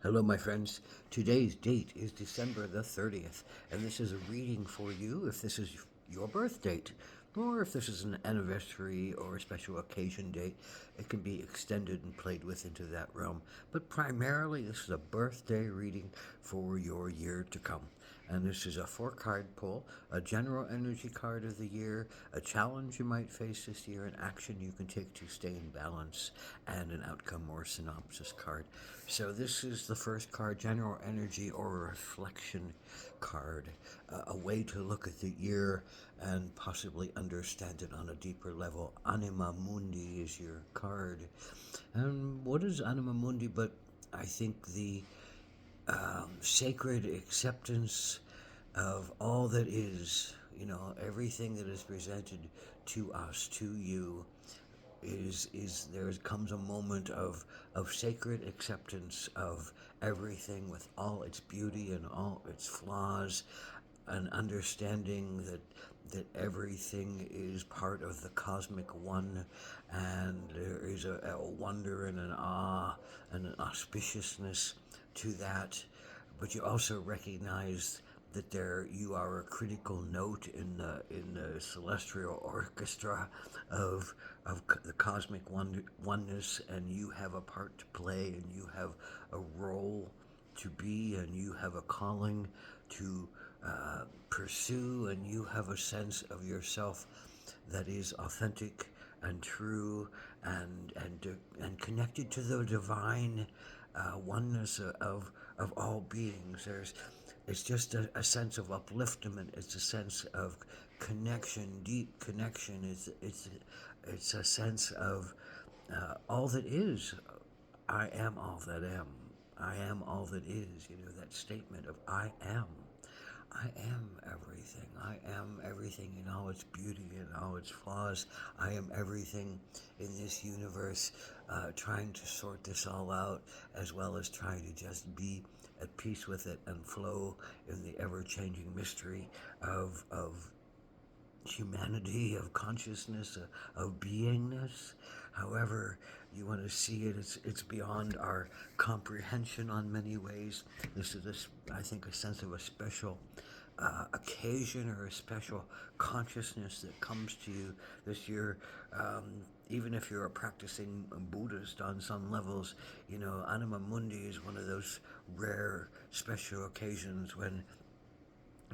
Hello, my friends. Today's date is December the 30th, and this is a reading for you if this is your birth date, or if this is an anniversary or a special occasion date. It can be extended and played with into that realm, but primarily this is a birthday reading for your year to come. And this is a four-card pull, a general energy card of the year, a challenge you might face this year, an action you can take to stay in balance, and an outcome or synopsis card. So this is the first card, general energy or reflection card, a way to look at the year and possibly understand it on a deeper level. Anima Mundi is your card. And what is Anima Mundi but I think the sacred acceptance of all that is, everything that is presented to us, to you, is there comes a moment of sacred acceptance of everything with all its beauty and all its flaws, an understanding that everything is part of the cosmic one, and there is a wonder and an awe and an auspiciousness to that. But you also recognize that there you are a critical note in the celestial orchestra of the cosmic oneness, and you have a part to play, and you have a role to be, and you have a calling to pursue, and you have a sense of yourself that is authentic and true and connected to the divine oneness of all beings. It's just a sense of upliftment. It's a sense of connection, deep connection. It's a sense of all that is. I am all that am. I am all that is. That statement of I am. I am everything. I am everything in all its beauty and all its flaws. I am everything in this universe, trying to sort this all out, as well as trying to just be at peace with it and flow in the ever-changing mystery of humanity, of consciousness, of beingness. However you want to see it, it's beyond our comprehension on many ways. This is, I think, a sense of a special occasion or a special consciousness that comes to you this year. Even if you're a practicing Buddhist on some levels, Anima Mundi is one of those rare special occasions when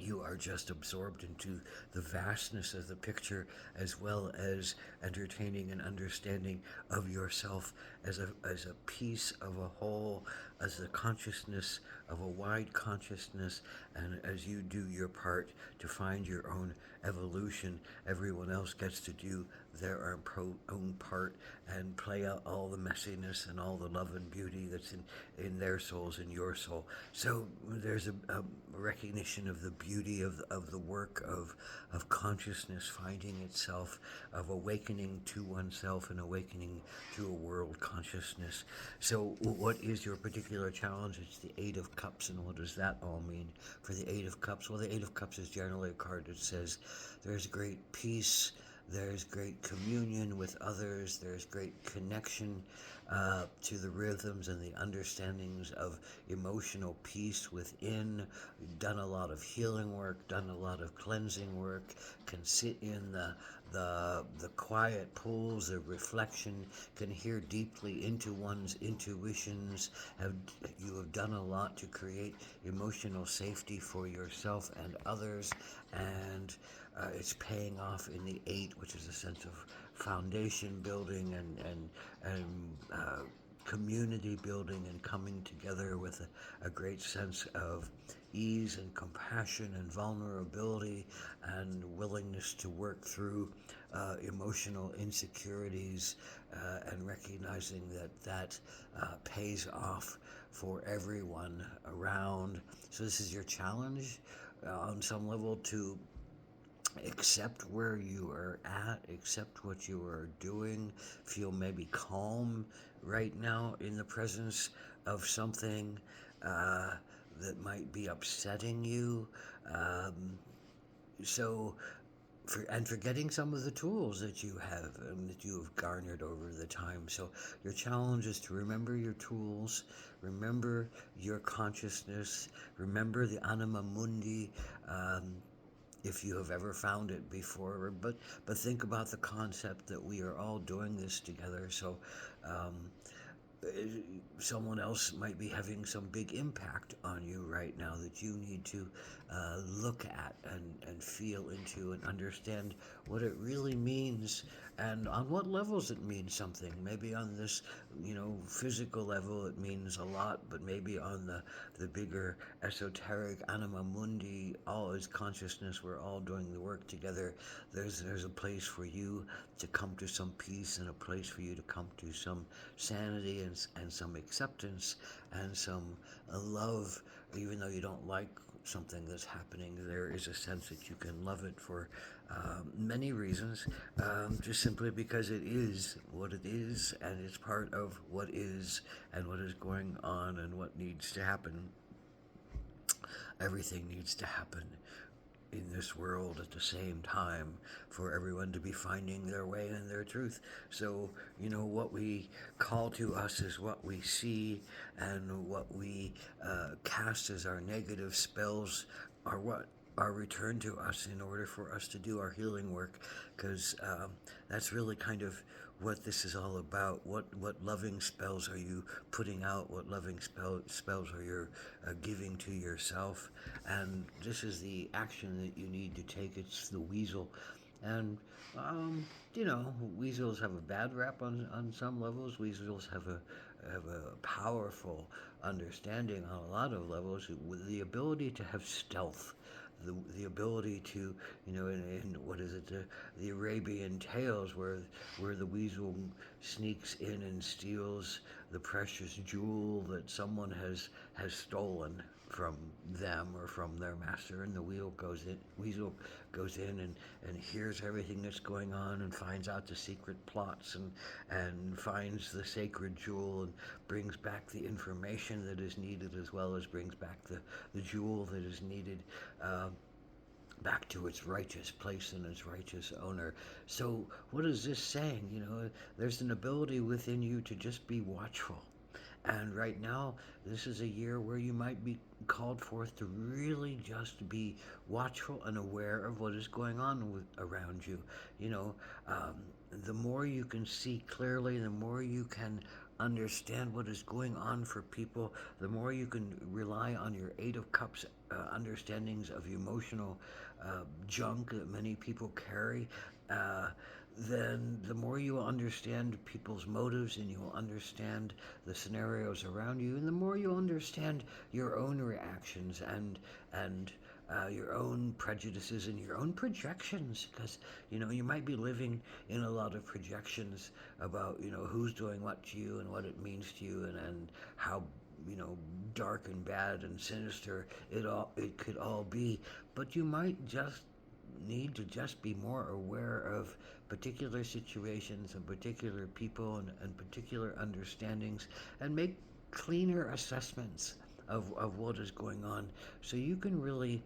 you are just absorbed into the vastness of the picture, as well as entertaining and understanding of yourself as a piece of a whole, as the consciousness of a wide consciousness, and as you do your part to find your own evolution, everyone else gets to do their own part and play out all the messiness and all the love and beauty that's in their souls, in your soul. So there's a recognition of the beauty of the work of consciousness finding itself, of awakening to oneself and awakening to a world consciousness. So what is your particular challenge? It's the Eight of Cups, and what does that all mean for the Eight of Cups? Well, the Eight of Cups is generally a card that says there's great peace, there's great communion with others, there's great connection to the rhythms and the understandings of emotional peace within. Done a lot of healing work, done a lot of cleansing work, can sit in the quiet pools of reflection, can hear deeply into one's intuitions. You have done a lot to create emotional safety for yourself and others, and it's paying off in the eight, which is a sense of foundation building and community building and coming together with a great sense of ease and compassion and vulnerability and willingness to work through emotional insecurities, and recognizing that pays off for everyone around. So this is your challenge on some level to accept where you are at, accept what you are doing, feel maybe calm right now in the presence of something that might be upsetting you. So and forgetting some of the tools that you have and that you have garnered over the time. So your challenge is to remember your tools, remember your consciousness, remember the anima mundi. If you have ever found it before, but think about the concept that we are all doing this together. So um, someone else might be having some big impact on you right now that you need to look at and feel into and understand what it really means and on what levels it means something. Maybe on this, physical level it means a lot, but maybe on the bigger esoteric anima mundi, all is consciousness, we're all doing the work together. There's a place for you to come to some peace and a place for you to come to some sanity and some acceptance and some love. Even though you don't like something that's happening, there is a sense that you can love it for many reasons, just simply because it is what it is and it's part of what is and what is going on and what needs to happen. Everything needs to happen in this world at the same time for everyone to be finding their way and their truth. So, what we call to us is what we see, and what we cast as our negative spells are what are returned to us in order for us to do our healing work, because that's really kind of what this is all about. What loving spells are you putting out? What loving spells are you giving to yourself? And this is the action that you need to take. It's the weasel. And, weasels have a bad rap on some levels. Weasels have a powerful understanding on a lot of levels with the ability to have stealth. The ability to, in what is it, the Arabian Tales, where the weasel sneaks in and steals the precious jewel that someone has stolen from them or from their master, and the weasel goes in and hears everything that's going on and finds out the secret plots and finds the sacred jewel and brings back the information that is needed, as well as brings back the jewel that is needed back to its righteous place and its righteous owner. So what is this saying? There's an ability within you to just be watchful. And right now, this is a year where you might be called forth to really just be watchful and aware of what is going on around you. The more you can see clearly, the more you can understand what is going on for people, the more you can rely on your Eight of Cups understandings of emotional junk that many people carry. Then the more you will understand people's motives and you will understand the scenarios around you, and the more you'll understand your own reactions and your own prejudices and your own projections, because you might be living in a lot of projections about who's doing what to you and what it means to you, and how dark and bad and sinister it could all be. But you might just need to just be more aware of particular situations and particular people and particular understandings, and make cleaner assessments of what is going on, so you can really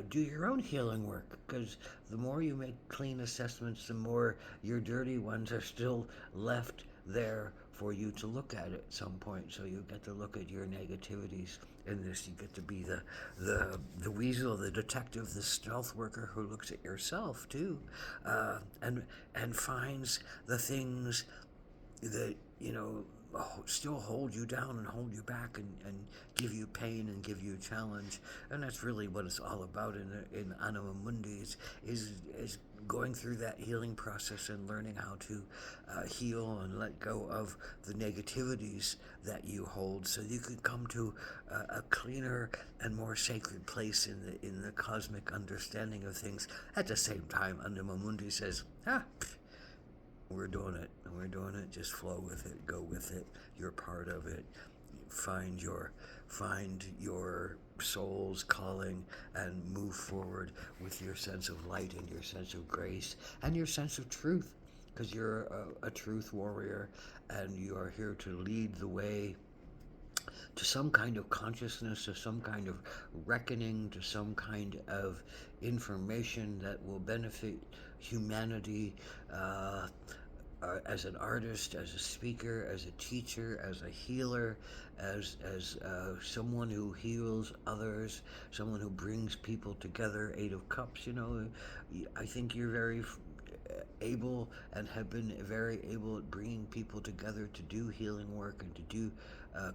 do your own healing work, because the more you make clean assessments, the more your dirty ones are still left there for you to look at some point. So you get to look at your negativities in this. You get to be the weasel, the detective, the stealth worker who looks at yourself too, and finds the things that still hold you down and hold you back and give you pain and give you challenge. And that's really what it's all about in Anima Mundi, is going through that healing process and learning how to heal and let go of the negativities that you hold, so you can come to a cleaner and more sacred place in the cosmic understanding of things. At the same time, Anima Mundi says, we're doing it. We're doing it. Just flow with it. Go with it. You're part of it. Find your soul's calling and move forward with your sense of light and your sense of grace and your sense of truth, because you're a truth warrior, and you are here to lead the way to some kind of consciousness, to some kind of reckoning, to some kind of information that will benefit humanity. As an artist, as a speaker, as a teacher, as a healer, as someone who heals others, someone who brings people together. Eight of Cups, I think you're very able and have been very able at bringing people together to do healing work and to do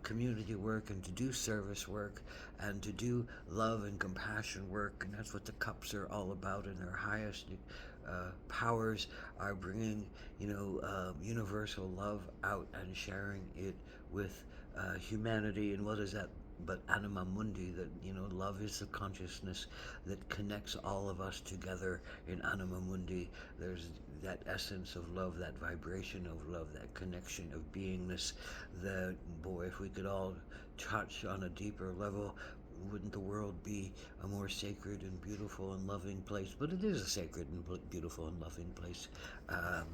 community work and to do service work and to do love and compassion work. And that's what the cups are all about in their highest powers, are bringing universal love out and sharing it with humanity. And what is that but anima mundi? That love is the consciousness that connects all of us together in anima mundi. There's that essence of love, that vibration of love, that connection of beingness. That, boy, if we could all touch on a deeper level, wouldn't the world be a more sacred and beautiful and loving place? But it is a sacred and beautiful and loving place.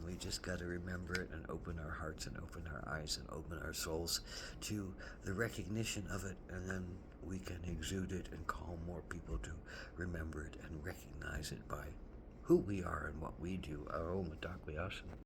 We just got to remember it and open our hearts and open our eyes and open our souls to the recognition of it, and then we can exude it and call more people to remember it and recognize it by who we are and what we do. Oh, Mitakuye Oyasin.